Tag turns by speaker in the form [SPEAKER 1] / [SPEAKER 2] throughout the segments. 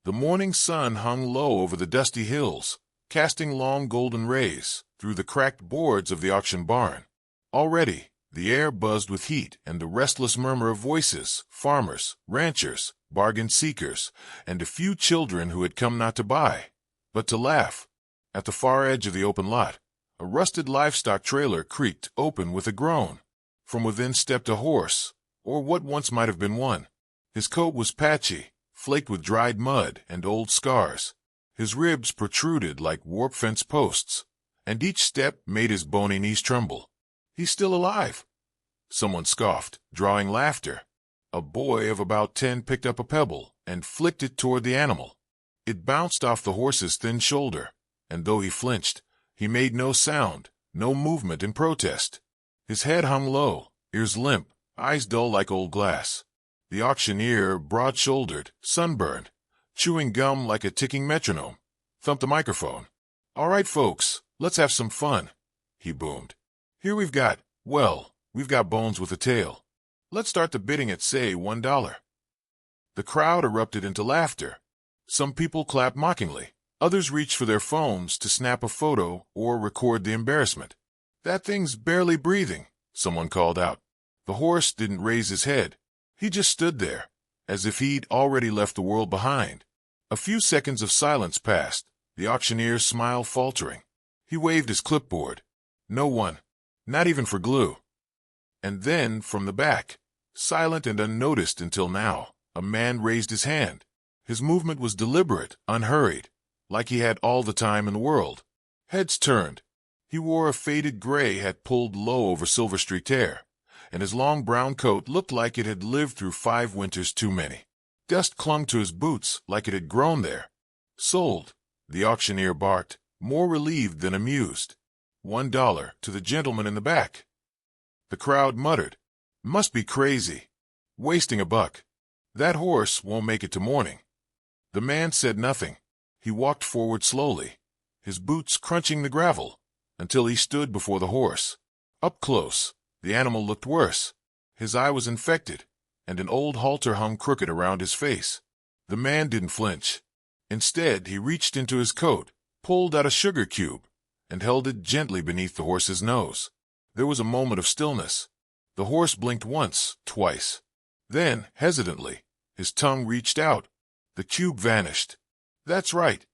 [SPEAKER 1] The morning sun hung low over the dusty hills, casting long golden rays through the cracked boards of the auction barn. Already, the air buzzed with heat and the restless murmur of voices, farmers, ranchers, bargain seekers, and a few children who had come not to buy, but to laugh. At the far edge of the open lot, a rusted livestock trailer creaked open with a groan. From within stepped a horse, or what once might have been one. His coat was patchy, flaked with dried mud and old scars. His ribs protruded like warp fence posts, and each step made his bony knees tremble. "He's still alive," someone scoffed, drawing laughter. A boy of about 10 picked up a pebble and flicked it toward the animal. It bounced off the horse's thin shoulder, and though he flinched, he made no sound, no movement in protest. His head hung low, ears limp, eyes dull like old glass. The auctioneer, broad-shouldered, sunburned, chewing gum like a ticking metronome, thumped the microphone. "All right, folks, let's have some fun," he boomed. "Here we've got bones with a tail. Let's start the bidding at, say, $1. The crowd erupted into laughter. Some people clapped mockingly. Others reached for their phones to snap a photo or record the embarrassment. "That thing's barely breathing," someone called out. The horse didn't raise his head. He just stood there, as if he'd already left the world behind. A few seconds of silence passed, the auctioneer's smile faltering. He waved his clipboard. No one, not even for glue. And then, from the back, silent and unnoticed until now, a man raised his hand. His movement was deliberate, unhurried, like he had all the time in the world. Heads turned. He wore a faded gray hat pulled low over silver-streaked hair, and his long brown coat looked like it had lived through 5 winters too many. Dust clung to his boots like it had grown there. "Sold," the auctioneer barked, more relieved than amused. $1 to the gentleman in the back. The crowd muttered, "Must be crazy. Wasting a buck. That horse won't make it to morning." The man said nothing. He walked forward slowly, his boots crunching the gravel, until he stood before the horse. Up close, the animal looked worse. His eye was infected, and an old halter hung crooked around his face. The man didn't flinch. Instead, he reached into his coat, pulled out a sugar cube, and held it gently beneath the horse's nose. There was a moment of stillness. The horse blinked once, twice. Then, hesitantly, his tongue reached out. The cube vanished. "That's right,"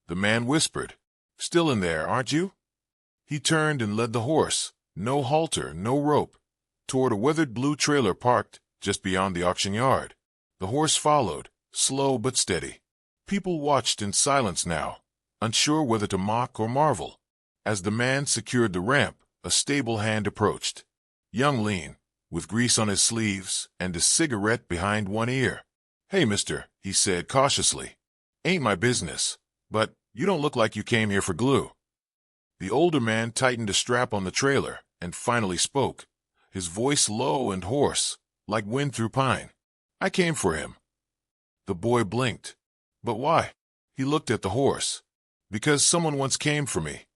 [SPEAKER 1] the man whispered. "Still in there, aren't you?" He turned and led the horse, no halter, no rope, toward a weathered blue trailer parked just beyond the auction yard. The horse followed, slow but steady. People watched in silence now, unsure whether to mock or marvel. As the man secured the ramp, a stable hand approached. Young, lean, with grease on his sleeves and a cigarette behind one ear. "Hey, mister," he said cautiously. "Ain't my business, but you don't look like you came here for glue." The older man tightened a strap on the trailer and finally spoke, his voice low and hoarse, like wind through pine. "I came for him." The boy blinked. "But why?" He looked at the horse. "Because someone once came for me."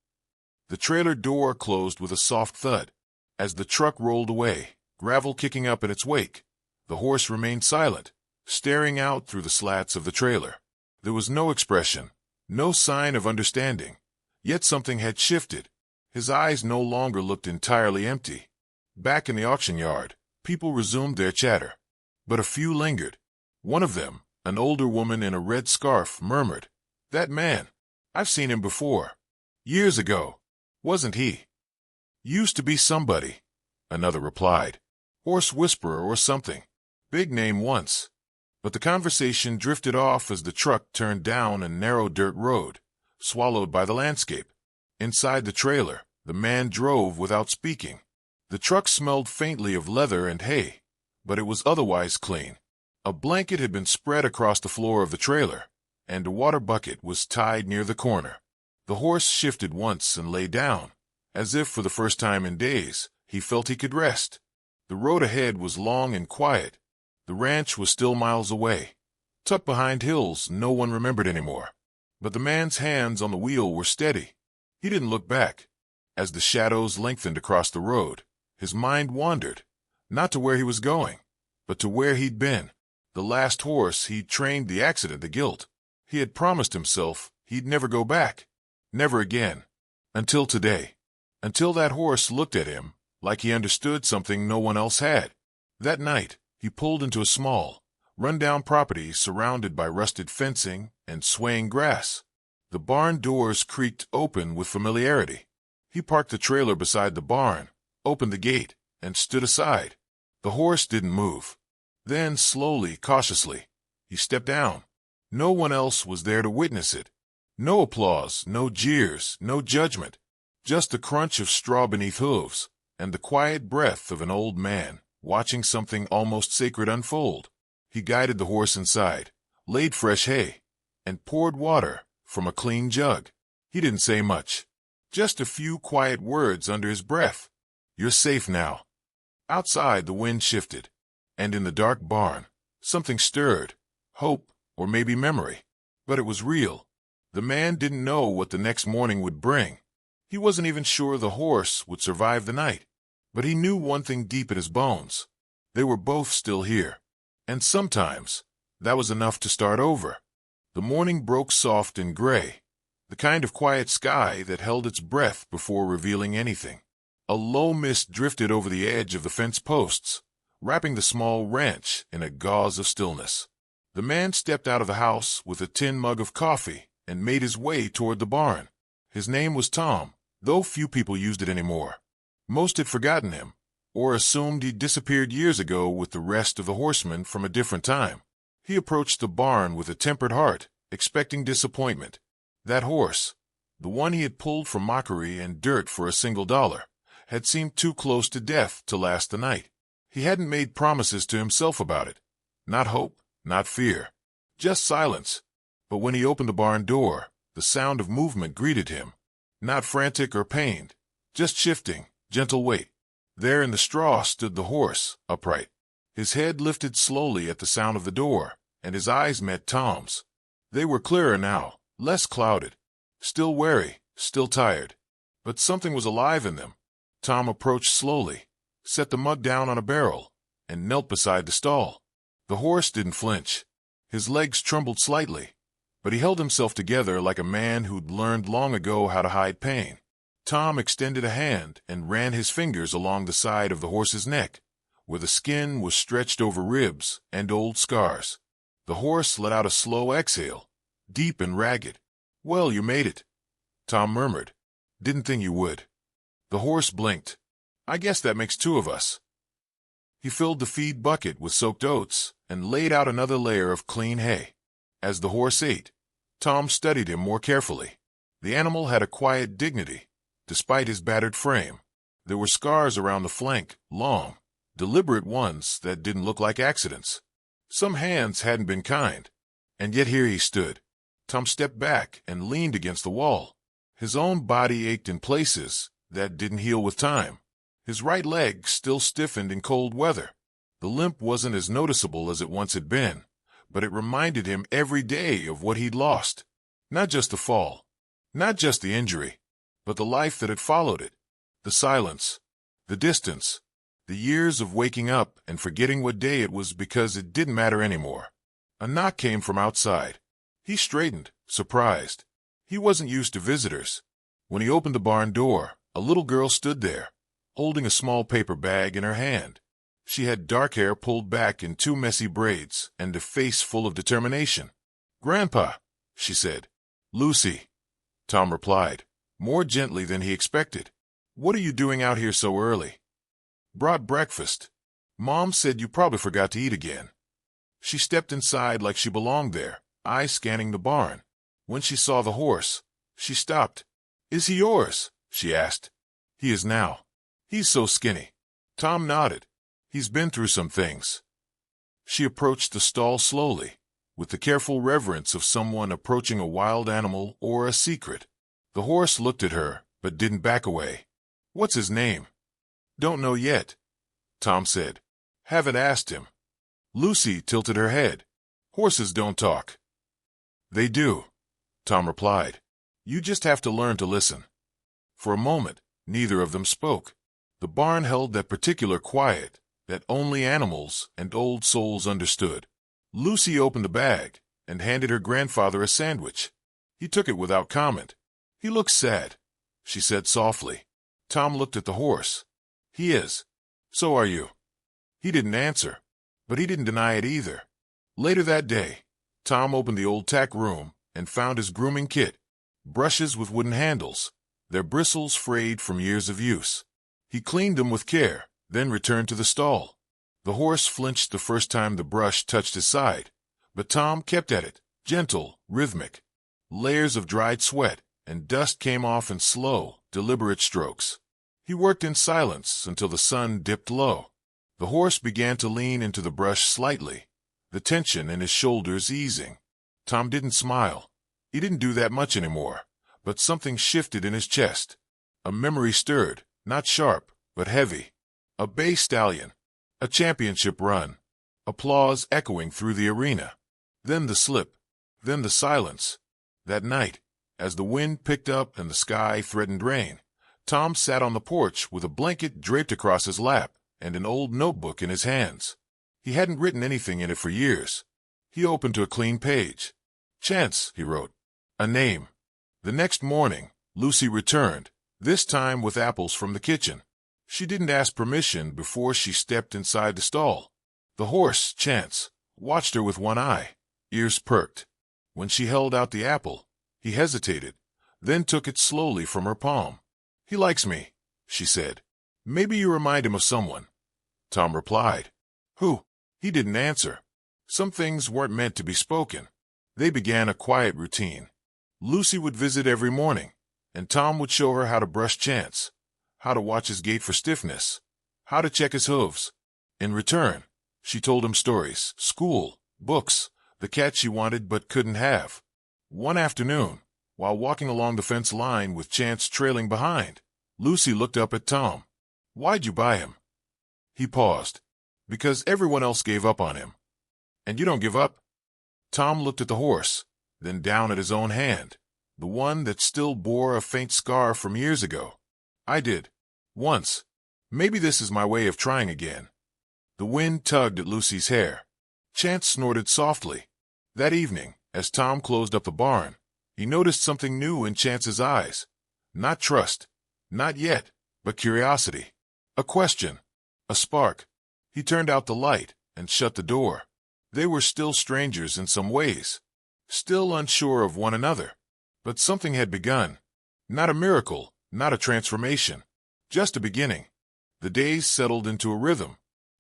[SPEAKER 1] The trailer door closed with a soft thud. As the truck rolled away, gravel kicking up in its wake, the horse remained silent, staring out through the slats of the trailer. There was no expression, no sign of understanding. Yet something had shifted. His eyes no longer looked entirely empty. Back in the auction yard, people resumed their chatter. But a few lingered. One of them, an older woman in a red scarf, murmured, "That man. I've seen him before. Years ago. Wasn't he?" "Used to be somebody," another replied. "Horse whisperer or something. Big name once." But the conversation drifted off as the truck turned down a narrow dirt road, swallowed by the landscape. Inside the trailer, the man drove without speaking. The truck smelled faintly of leather and hay, but it was otherwise clean. A blanket had been spread across the floor of the trailer, and a water bucket was tied near the corner. The horse shifted once and lay down, as if for the first time in days he felt he could rest. The road ahead was long and quiet. The ranch was still miles away, tucked behind hills no one remembered anymore. But the man's hands on the wheel were steady. He didn't look back. As the shadows lengthened across the road, his mind wandered, not to where he was going, but to where he'd been. The last horse he'd trained, the accident, the guilt. He had promised himself he'd never go back. Never again. Until today. Until that horse looked at him like he understood something no one else had. That night, he pulled into a small, run-down property surrounded by rusted fencing and swaying grass. The barn doors creaked open with familiarity. He parked the trailer beside the barn, opened the gate, and stood aside. The horse didn't move. Then, slowly, cautiously, he stepped down. No one else was there to witness it. No applause, no jeers, no judgment. Just the crunch of straw beneath hooves, and the quiet breath of an old man watching something almost sacred unfold. He guided the horse inside, laid fresh hay, and poured water from a clean jug. He didn't say much. Just a few quiet words under his breath. "You're safe now." Outside, the wind shifted, and in the dark barn, something stirred. Hope, or maybe memory. But it was real. The man didn't know what the next morning would bring. He wasn't even sure the horse would survive the night. But he knew one thing deep in his bones. They were both still here. And sometimes, that was enough to start over. The morning broke soft and gray, the kind of quiet sky that held its breath before revealing anything. A low mist drifted over the edge of the fence posts, wrapping the small ranch in a gauze of stillness. The man stepped out of the house with a tin mug of coffee and made his way toward the barn. His name was Tom, though few people used it anymore. Most had forgotten him, or assumed he'd disappeared years ago with the rest of the horsemen from a different time. He approached the barn with a tempered heart, expecting disappointment. That horse, the one he had pulled from mockery and dirt for $1, had seemed too close to death to last the night. He hadn't made promises to himself about it. Not hope, not fear. Just silence. But when he opened the barn door, the sound of movement greeted him. Not frantic or pained, just shifting, gentle weight. There in the straw stood the horse, upright. His head lifted slowly at the sound of the door, and his eyes met Tom's. They were clearer now, less clouded. Still wary, still tired. But something was alive in them. Tom approached slowly, set the mug down on a barrel, and knelt beside the stall. The horse didn't flinch. His legs trembled slightly, but he held himself together like a man who'd learned long ago how to hide pain. Tom extended a hand and ran his fingers along the side of the horse's neck, where the skin was stretched over ribs and old scars. The horse let out a slow exhale, deep and ragged. "Well, you made it," Tom murmured. "Didn't think you would." The horse blinked. "I guess that makes two of us." He filled the feed bucket with soaked oats and laid out another layer of clean hay. As the horse ate, Tom studied him more carefully. The animal had a quiet dignity, despite his battered frame. There were scars around the flank, long, deliberate ones that didn't look like accidents. Some hands hadn't been kind, and yet here he stood. Tom stepped back and leaned against the wall. His own body ached in places that didn't heal with time. His right leg still stiffened in cold weather. The limp wasn't as noticeable as it once had been, but it reminded him every day of what he'd lost. Not just the fall, not just the injury, but the life that had followed it. The silence, the distance, the years of waking up and forgetting what day it was because it didn't matter anymore. A knock came from outside. He straightened, surprised. He wasn't used to visitors. When he opened the barn door, a little girl stood there, holding a small paper bag in her hand. She had dark hair pulled back in two messy braids and a face full of determination. "Grandpa," she said. "Lucy," Tom replied, more gently than he expected. "What are you doing out here so early?" "Brought breakfast. Mom said you probably forgot to eat again." She stepped inside like she belonged there, eyes scanning the barn. When she saw the horse, she stopped. "Is he yours?" she asked. "He is now. He's so skinny." Tom nodded. "He's been through some things." She approached the stall slowly, with the careful reverence of someone approaching a wild animal or a secret. The horse looked at her, but didn't back away. "What's his name?" "Don't know yet," Tom said. "Haven't asked him." Lucy tilted her head. "Horses don't talk." "They do," Tom replied. "You just have to learn to listen." For a moment, neither of them spoke. The barn held that particular quiet that only animals and old souls understood. Lucy opened the bag, and handed her grandfather a sandwich. He took it without comment. "He looks sad," she said softly. Tom looked at the horse. "He is. So are you." He didn't answer, but he didn't deny it either. Later that day, Tom opened the old tack room and found his grooming kit. Brushes with wooden handles, their bristles frayed from years of use. He cleaned them with care, then returned to the stall. The horse flinched the first time the brush touched his side, but Tom kept at it, gentle, rhythmic. Layers of dried sweat and dust came off in slow, deliberate strokes. He worked in silence until the sun dipped low. The horse began to lean into the brush slightly, the tension in his shoulders easing. Tom didn't smile. He didn't do that much anymore, but something shifted in his chest. A memory stirred, not sharp, but heavy. A bay stallion. A championship run. Applause echoing through the arena. Then the slip. Then the silence. That night, as the wind picked up and the sky threatened rain, Tom sat on the porch with a blanket draped across his lap and an old notebook in his hands. He hadn't written anything in it for years. He opened to a clean page. "Chance," he wrote. A name. The next morning, Lucy returned, this time with apples from the kitchen. She didn't ask permission before she stepped inside the stall. The horse, Chance, watched her with one eye, ears perked. When she held out the apple, he hesitated, then took it slowly from her palm. "He likes me," she said. "Maybe you remind him of someone." Tom replied. "Who?" He didn't answer. Some things weren't meant to be spoken. They began a quiet routine. Lucy would visit every morning, and Tom would show her how to brush Chance, how to watch his gait for stiffness, how to check his hooves. In return, she told him stories, school, books, the cat she wanted but couldn't have. One afternoon, while walking along the fence line with Chance trailing behind, Lucy looked up at Tom. "Why'd you buy him?" He paused. "Because everyone else gave up on him." "And you don't give up?" Tom looked at the horse, then down at his own hand, the one that still bore a faint scar from years ago. "I did. Once. Maybe this is my way of trying again." The wind tugged at Lucy's hair. Chance snorted softly. That evening, as Tom closed up the barn, he noticed something new in Chance's eyes. Not trust. Not yet, but curiosity. A question. A spark. He turned out the light and shut the door. They were still strangers in some ways, still unsure of one another. But something had begun. Not a miracle, not a transformation. Just a beginning. The days settled into a rhythm.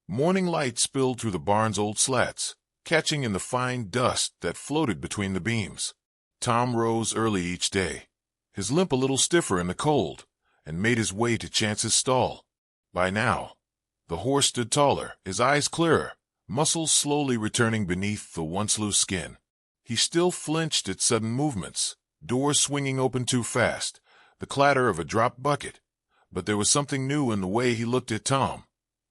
[SPEAKER 1] Morning light spilled through the barn's old slats, catching in the fine dust that floated between the beams. Tom rose early each day, his limp a little stiffer in the cold, and made his way to Chance's stall. By now, the horse stood taller, his eyes clearer, muscles slowly returning beneath the once loose skin. He still flinched at sudden movements, doors swinging open too fast, the clatter of a dropped bucket. But there was something new in the way he looked at Tom.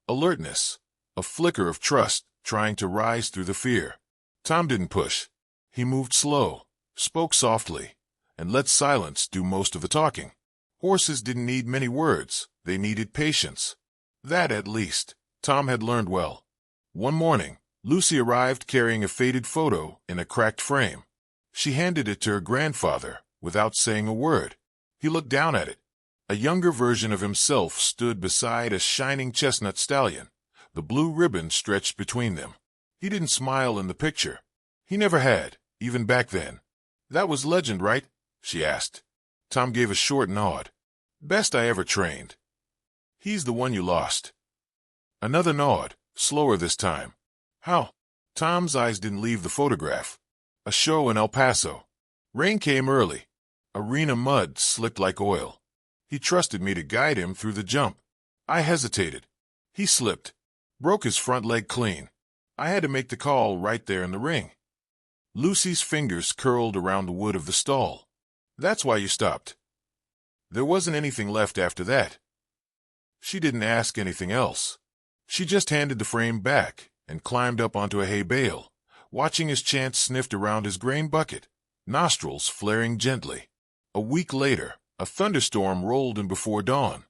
[SPEAKER 1] Alertness, a flicker of trust trying to rise through the fear. Tom didn't push. He moved slow, spoke softly, and let silence do most of the talking. Horses didn't need many words, they needed patience. That, at least, Tom had learned well. One morning, Lucy arrived carrying a faded photo in a cracked frame. She handed it to her grandfather without saying a word. He looked down at it. A younger version of himself stood beside a shining chestnut stallion, the blue ribbon stretched between them. He didn't smile in the picture. He never had, even back then. "That was Legend, right?" she asked. Tom gave a short nod. "Best I ever trained." "He's the one you lost." Another nod, slower this time. "How?" Tom's eyes didn't leave the photograph. "A show in El Paso. Rain came early. Arena mud slicked like oil. He trusted me to guide him through the jump. I hesitated. He slipped. Broke his front leg clean. I had to make the call right there in the ring." Lucy's fingers curled around the wood of the stall. "That's why you stopped." "There wasn't anything left after that." She didn't ask anything else. She just handed the frame back and climbed up onto a hay bale, watching as Chance sniffed around his grain bucket, nostrils flaring gently. A week later, a thunderstorm rolled in before dawn.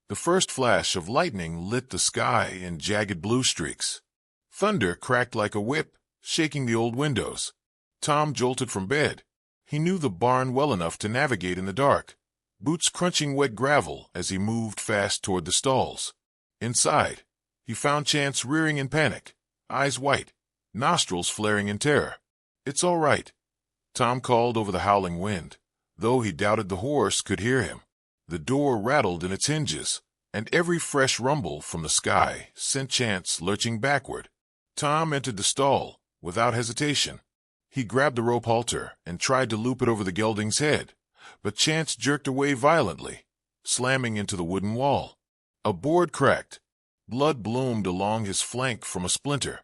[SPEAKER 1] The first flash of lightning lit the sky in jagged blue streaks. Thunder cracked like a whip, shaking the old windows. Tom jolted from bed. He knew the barn well enough to navigate in the dark, boots crunching wet gravel as he moved fast toward the stalls. Inside, he found Chance rearing in panic, eyes white, nostrils flaring in terror. "It's all right," Tom called over the howling wind, though he doubted the horse could hear him. The door rattled in its hinges, and every fresh rumble from the sky sent Chance lurching backward. Tom entered the stall without hesitation. He grabbed the rope halter and tried to loop it over the gelding's head, but Chance jerked away violently, slamming into the wooden wall. A board cracked. Blood bloomed along his flank from a splinter.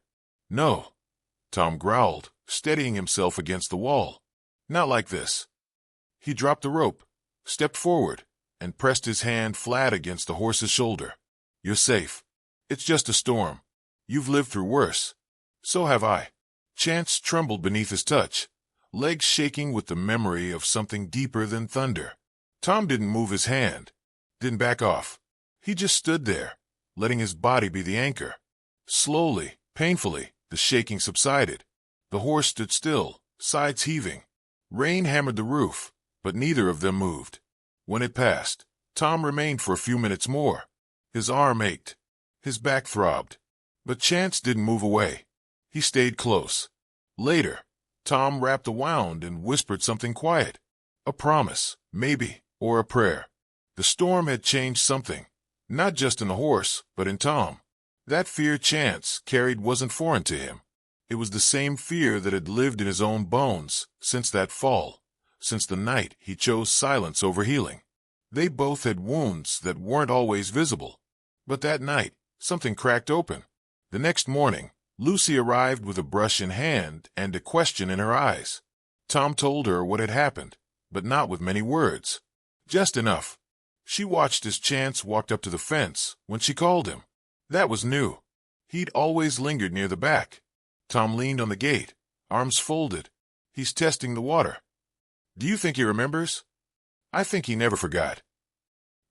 [SPEAKER 1] "No," Tom growled, steadying himself against the wall. "Not like this." He dropped the rope, stepped forward, and pressed his hand flat against the horse's shoulder. "You're safe. It's just a storm. You've lived through worse. So have I." Chance trembled beneath his touch, legs shaking with the memory of something deeper than thunder. Tom didn't move his hand, didn't back off. He just stood there, letting his body be the anchor. Slowly, painfully, the shaking subsided. The horse stood still, sides heaving. Rain hammered the roof, but neither of them moved. When it passed, Tom remained for a few minutes more. His arm ached. His back throbbed. But Chance didn't move away. He stayed close. Later, Tom wrapped a wound and whispered something quiet. A promise, maybe, or a prayer. The storm had changed something, not just in the horse, but in Tom. That fear Chance carried wasn't foreign to him. It was the same fear that had lived in his own bones since that fall, since the night he chose silence over healing. They both had wounds that weren't always visible. But that night, something cracked open. The next morning, Lucy arrived with a brush in hand and a question in her eyes. Tom told her what had happened, but not with many words. Just enough. She watched as Chance walked up to the fence when she called him. That was new. He'd always lingered near the back. Tom leaned on the gate, arms folded. He's testing the water. "Do you think he remembers?" "I think he never forgot."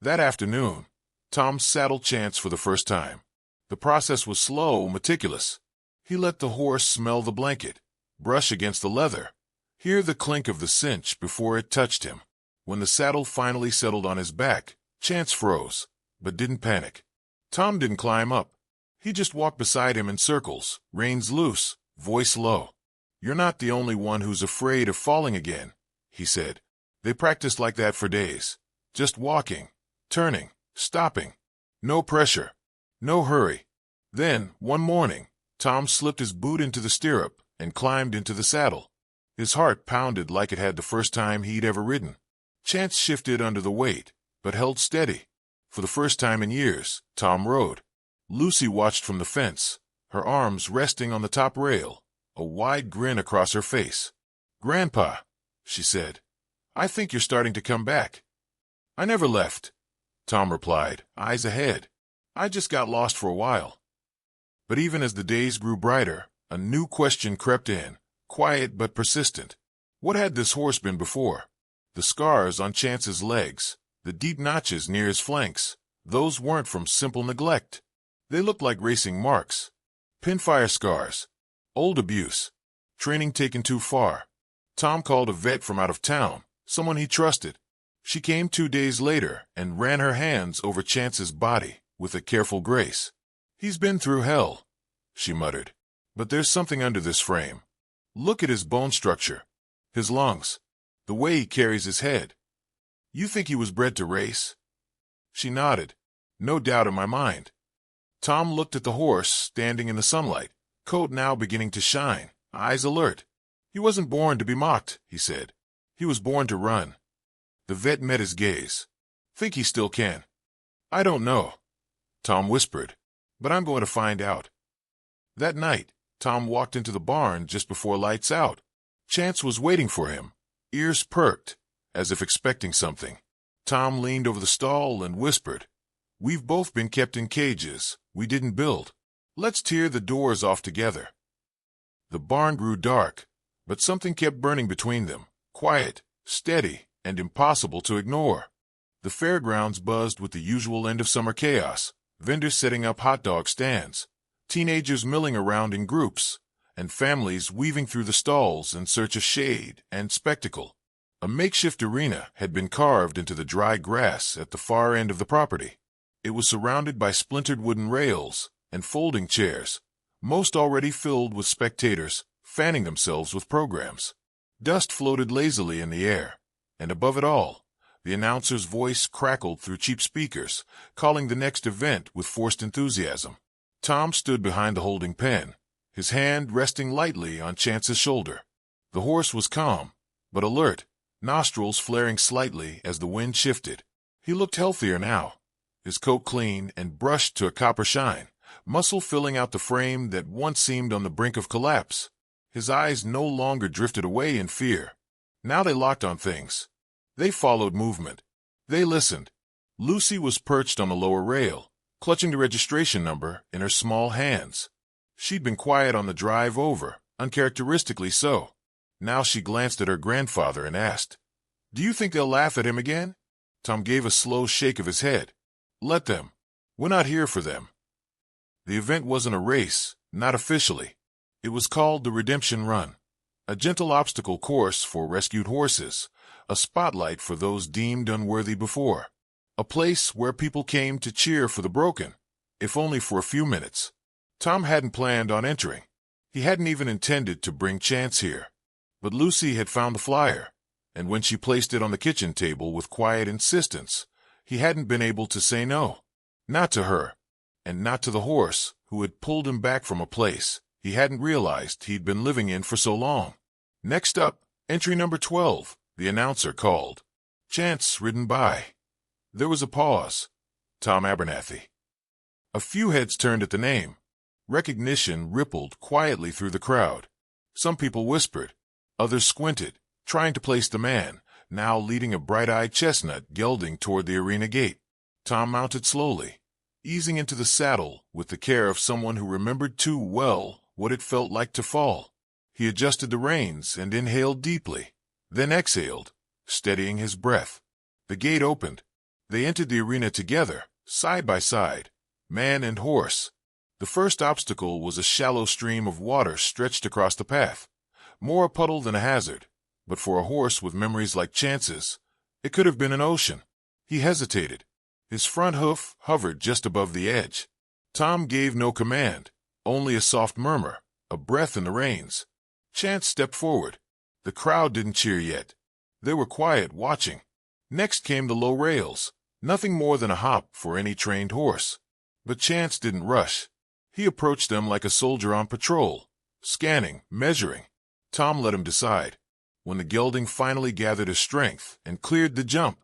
[SPEAKER 1] That afternoon, Tom saddled Chance for the first time. The process was slow, meticulous. He let the horse smell the blanket, brush against the leather, hear the clink of the cinch before it touched him. When the saddle finally settled on his back, Chance froze, but didn't panic. Tom didn't climb up. He just walked beside him in circles, reins loose, voice low. "You're not the only one who's afraid of falling again," he said. They practiced like that for days, just walking, turning, stopping. No pressure, no hurry. Then, one morning, Tom slipped his boot into the stirrup and climbed into the saddle. His heart pounded like it had the first time he'd ever ridden. Chance shifted under the weight, but held steady. For the first time in years, Tom rode. Lucy watched from the fence, her arms resting on the top rail, a wide grin across her face. "Grandpa," she said, "I think you're starting to come back." "I never left," Tom replied, eyes ahead. "I just got lost for a while." But even as the days grew brighter, a new question crept in, quiet but persistent. What had this horse been before? The scars on Chance's legs, the deep notches near his flanks, those weren't from simple neglect. They looked like racing marks. Pinfire scars. Old abuse. Training taken too far. Tom called a vet from out of town, someone he trusted. She came 2 days later and ran her hands over Chance's body with a careful grace. "He's been through hell," she muttered. "But there's something under this frame. Look at his bone structure, his lungs, the way he carries his head. You think he was bred to race?" She nodded. "No doubt in my mind." Tom looked at the horse standing in the sunlight, coat now beginning to shine, eyes alert. "He wasn't born to be mocked," he said. "He was born to run." The vet met his gaze. "Think he still can?" "I don't know," Tom whispered, "but I'm going to find out." That night, Tom walked into the barn just before lights out. Chance was waiting for him, ears perked, as if expecting something. Tom leaned over the stall and whispered, "We've both been kept in cages we didn't build. Let's tear the doors off together." The barn grew dark, but something kept burning between them, quiet, steady, and impossible to ignore. The fairgrounds buzzed with the usual end-of-summer chaos, vendors setting up hot dog stands, teenagers milling around in groups, and families weaving through the stalls in search of shade and spectacle. A makeshift arena had been carved into the dry grass at the far end of the property. It was surrounded by splintered wooden rails and folding chairs, most already filled with spectators fanning themselves with programs. Dust floated lazily in the air, and above it all, the announcer's voice crackled through cheap speakers, calling the next event with forced enthusiasm. Tom stood behind the holding pen, his hand resting lightly on Chance's shoulder. The horse was calm, but alert, nostrils flaring slightly as the wind shifted. He looked healthier now, his coat clean and brushed to a copper shine, muscle filling out the frame that once seemed on the brink of collapse. His eyes no longer drifted away in fear. Now they locked on things. They followed movement. They listened. Lucy was perched on the lower rail, clutching the registration number in her small hands. She'd been quiet on the drive over, uncharacteristically so. Now she glanced at her grandfather and asked, "Do you think they'll laugh at him again?" Tom gave a slow shake of his head. "Let them. We're not here for them." The event wasn't a race, not officially. It was called the Redemption Run, a gentle obstacle course for rescued horses, a spotlight for those deemed unworthy before, a place where people came to cheer for the broken, if only for a few minutes. Tom hadn't planned on entering. He hadn't even intended to bring Chance here. But Lucy had found the flyer, and when she placed it on the kitchen table with quiet insistence, he hadn't been able to say no. Not to her, and not to the horse who had pulled him back from a place he hadn't realized he'd been living in for so long. "Next up, entry number 12, the announcer called. Chance ridden by." There was a pause. Tom Abernathy. A few heads turned at the name. Recognition rippled quietly through the crowd. Some people whispered. Others squinted, trying to place the man, now leading a bright-eyed chestnut gelding toward the arena gate. Tom mounted slowly, easing into the saddle with the care of someone who remembered too well what it felt like to fall. He adjusted the reins and inhaled deeply, then exhaled, steadying his breath. The gate opened. They entered the arena together, side by side, man and horse. The first obstacle was a shallow stream of water stretched across the path, more a puddle than a hazard, but for a horse with memories like Chance's, it could have been an ocean. He hesitated. His front hoof hovered just above the edge. Tom gave no command, only a soft murmur, a breath in the reins. Chance stepped forward. The crowd didn't cheer yet. They were quiet, watching. Next came the low rails, nothing more than a hop for any trained horse. But Chance didn't rush. He approached them like a soldier on patrol, scanning, measuring. Tom let him decide. When the gelding finally gathered his strength and cleared the jump,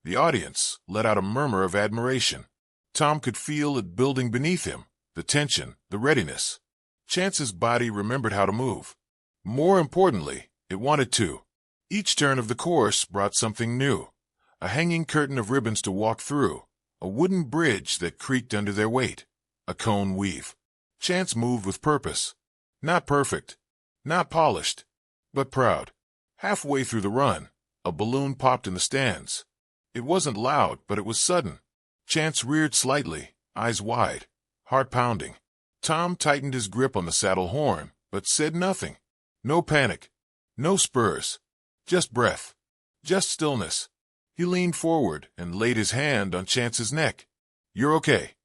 [SPEAKER 1] the audience let out a murmur of admiration. Tom could feel it building beneath him, the tension, the readiness. Chance's body remembered how to move. More importantly, it wanted to. Each turn of the course brought something new. A hanging curtain of ribbons to walk through, a wooden bridge that creaked under their weight, a cone weave. Chance moved with purpose. Not perfect, not polished, but proud. Halfway through the run, a balloon popped in the stands. It wasn't loud, but it was sudden. Chance reared slightly, eyes wide, heart pounding. Tom tightened his grip on the saddle horn, but said nothing. No panic, no spurs, just breath, just stillness. He leaned forward and laid his hand on Chance's neck. "You're okay."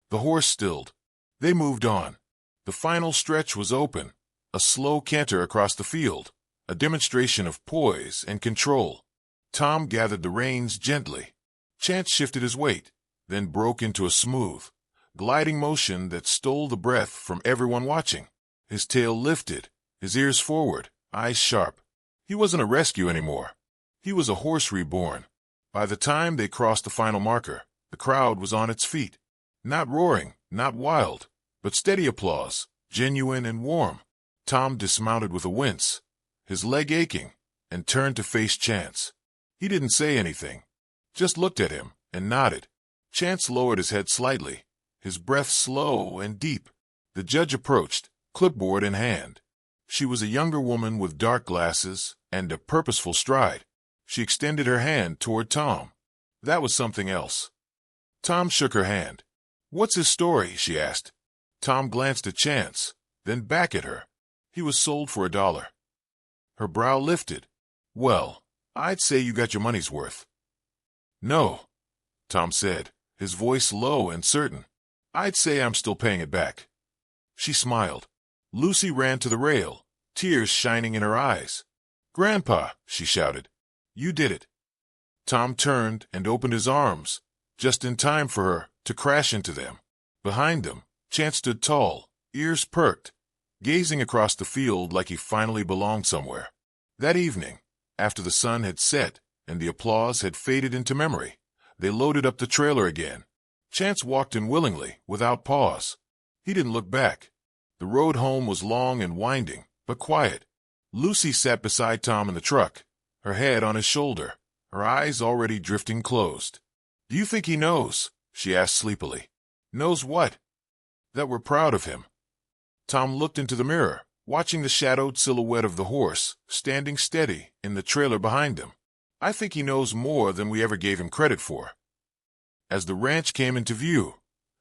[SPEAKER 1] The horse stilled. They moved on. The final stretch was open, a slow canter across the field, a demonstration of poise and control. Tom gathered the reins gently. Chance shifted his weight, then broke into a smooth, gliding motion that stole the breath from everyone watching. His tail lifted, his ears forward, eyes sharp. He wasn't a rescue anymore. He was a horse reborn. By the time they crossed the final marker, the crowd was on its feet. Not roaring, not wild, but steady applause, genuine and warm. Tom dismounted with a wince, his leg aching, and turned to face Chance. He didn't say anything, just looked at him and nodded. Chance lowered his head slightly, his breath slow and deep. The judge approached, clipboard in hand. She was a younger woman with dark glasses and a purposeful stride. She extended her hand toward Tom. That was something else. Tom shook her hand. "What's his story?" she asked. Tom glanced at Chance, then back at her. He was sold for $1. Her brow lifted. Well, I'd say you got your money's worth. No, Tom said, his voice low and certain. I'd say I'm still paying it back. She smiled. Lucy ran to the rail, tears shining in her eyes. Grandpa, she shouted. You did it. Tom turned and opened his arms, just in time for her to crash into them. Behind them, Chance stood tall, ears perked, gazing across the field like he finally belonged somewhere. That evening, after the sun had set and the applause had faded into memory, they loaded up the trailer again. Chance walked in willingly, without pause. He didn't look back. The road home was long and winding, but quiet. Lucy sat beside Tom in the truck, her head on his shoulder, her eyes already drifting closed. Do you think he knows? She asked sleepily. Knows what? That we're proud of him. Tom looked into the mirror, watching the shadowed silhouette of the horse, standing steady in the trailer behind him. I think he knows more than we ever gave him credit for. As the ranch came into view,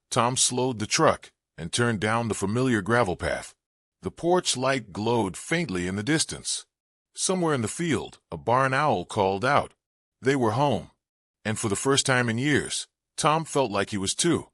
[SPEAKER 1] Tom slowed the truck and turned down the familiar gravel path. The porch light glowed faintly in the distance. Somewhere in the field, a barn owl called out. They were home. And for the first time in years, Tom felt like he was too.